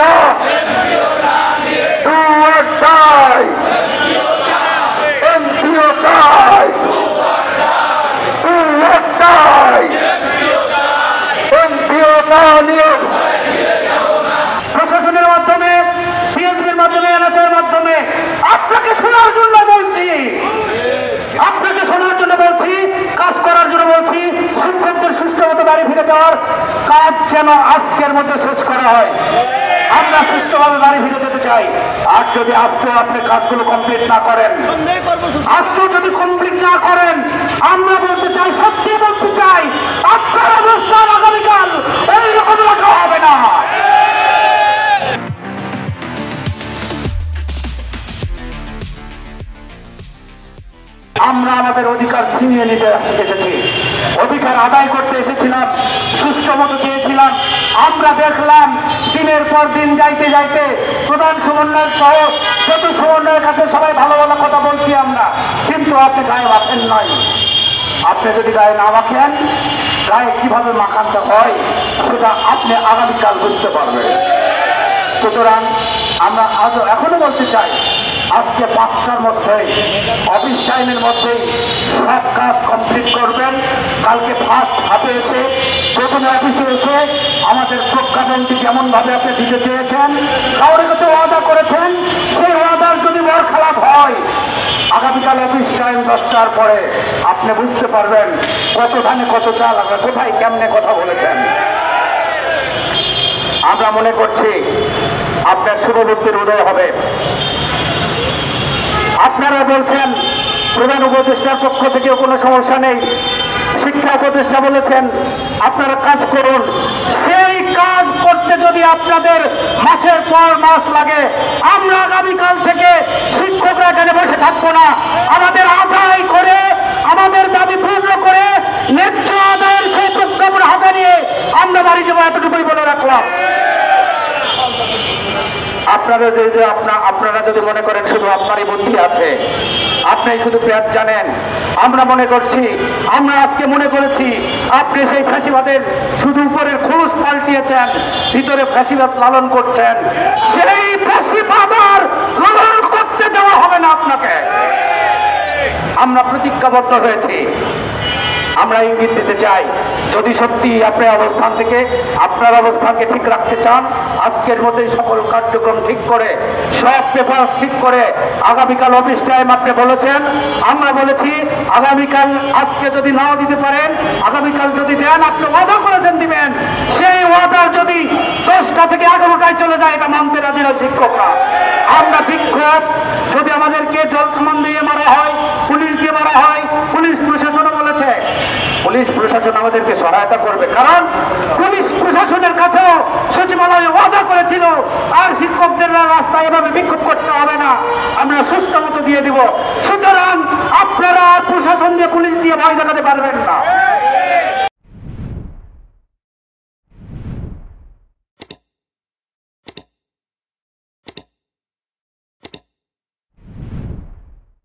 না, চাই এমপিও চাই, চাই এমপিও না নিয়ে প্রশাসনের মাধ্যমে, বিএনপির মাধ্যমে, এনএসের মাধ্যমে আপনাকে শোনার জন্য বলছি, আপনাকে শোনার জন্য বলছি, কাজ করার জন্য বলছি। শিক্ষকদের সুষ্ঠুমতো বাড়ি ফিরে যাওয়ার কাজ যেন আজকের মধ্যে শেষ করা হয়। আমরা সুষ্ঠুভাবে বাড়ি ফিরে যেতে চাই। আর যদি আজকেও আপনি কাজগুলো কমপ্লিট না করেন, আজকেও যদি কমপ্লিট না করেন, আমরা বলতে চাই, সত্যি বলতে চাই, আপনার অবস্থান আগামীকাল এইরকম রাখা হবে না। আমরা আমাদের অধিকার ছিনিয়ে নিতে এসেছি, অধিকার আদায় করতে এসেছিলাম, সুস্থ মতো চেয়েছিলাম। আমরা দেখলাম দিনের পর দিন যাইতে যাইতে প্রধান সমন্বয়ক সহ যত সমন্বয়ের কাছে সবাই ভালো ভালো কথা বলছি আমরা, কিন্তু আপনি গায়ে মাখেন নাই। আপনি যদি গায়ে না মাখেন, গায়ে কিভাবে মাখাতে হয় সেটা আপনি আগামীকাল বুঝতে পারবেন। সুতরাং আমরা এখনো বলতে চাই, আজকে 5টার মধ্যে অফিস টাইমের মধ্যেই সব কাজ কমপ্লিট করবেন। কালকে ফার্স্ট হাতে এসে প্রথমে অফিসে এসে আমাদের প্রজ্ঞাপনটি যেমনভাবে আপনি দিতে চেয়েছেন, কাউরে কাছে ওয়াদা করেছেন, সেই ওয়াদার যদি বরখেলাপ হয়, আগামীকাল অফিস টাইম 10টার পরে আপনি বুঝতে পারবেন কত ধানে কত চাল, আমরা কোথায় কেমনে কথা বলেছেন। আমরা মনে করছি আপনার শুভবুদ্ধির উদয় হবে। আপনারা বলছেন প্রধান উপদেষ্টার পক্ষ থেকে কোনো সমস্যা নেই, শিক্ষা উপদেষ্টা বলেছেন আপনারা কাজ করুন। সেই কাজ করতে যদি আপনাদের মাসের পর মাস লাগে, আমরা আগামীকাল থেকে শিক্ষকরা এখানে বসে থাকবো না। আমাদের আদায় করে, আমাদের দাবি পূর্ণ করে, ন্যায্য আদায়ের সেই প্রজ্ঞাপন হাতে নিয়ে আমরা বাড়ি যাবো, এতটুকুই বলে রাখলাম। আপনারা যদি মনে করেন শুধু আপনারই বুদ্ধি আছে, আপনি শুধু পেঁয়াজ জানেন, আমরা মনে করছি, আমরা আজকে মনে করেছি আপনি সেই ফাঁসিবাদের শুধু উপরের খোলস পাল্টিয়েছেন, ভিতরে ফাঁসিবাদ লালন করছেন। সেই ফাঁসিবাদ আর লালন করতে দেওয়া হবে না আপনাকে। আমরা প্রতিজ্ঞাবদ্ধ হয়েছি, আমরা ইঙ্গিত দিতে চাই, যদি সত্যি আপনার অবস্থানকে ঠিক রাখতে চান, আজকের মধ্যে সকল কার্যক্রম ঠিক করে, সব পেপার ঠিক করে আগামীকাল অফিস টাইম আপনি বলেছেন, আমরা বলেছি আগামীকাল, আজকে যদি নাও দিতে পারেন, আগামীকাল যদি দেন, আপনি ওয়াদা করেছেন দিবেন, সেই ওয়াদার যদি 10টা থেকে 11টায় চলে যায়, এটা মানতে রাজি নয় শিক্ষকরা। আমরা বিক্ষোভ, যদি আমাদেরকে জল কামান দিয়ে মারা হয়, পুলিশ দিয়ে মারা হয়, পুলিশ প্রশাসনও বলেছে পুলিশ প্রশাসন আমাদেরকে সহায়তা করবে, কারণ পুলিশ প্রশাসনের কাছেও সচিবালয়ে ওয়াদা করেছিল আর শিক্ষকদের রাস্তায় এভাবে বিক্ষোভ করতে হবে না, আমরা সুষ্ঠু মতো দিয়ে দিব। সুতরাং আপনারা প্রশাসন দিয়ে, পুলিশ দিয়ে ভয় দেখাতে পারবেন না।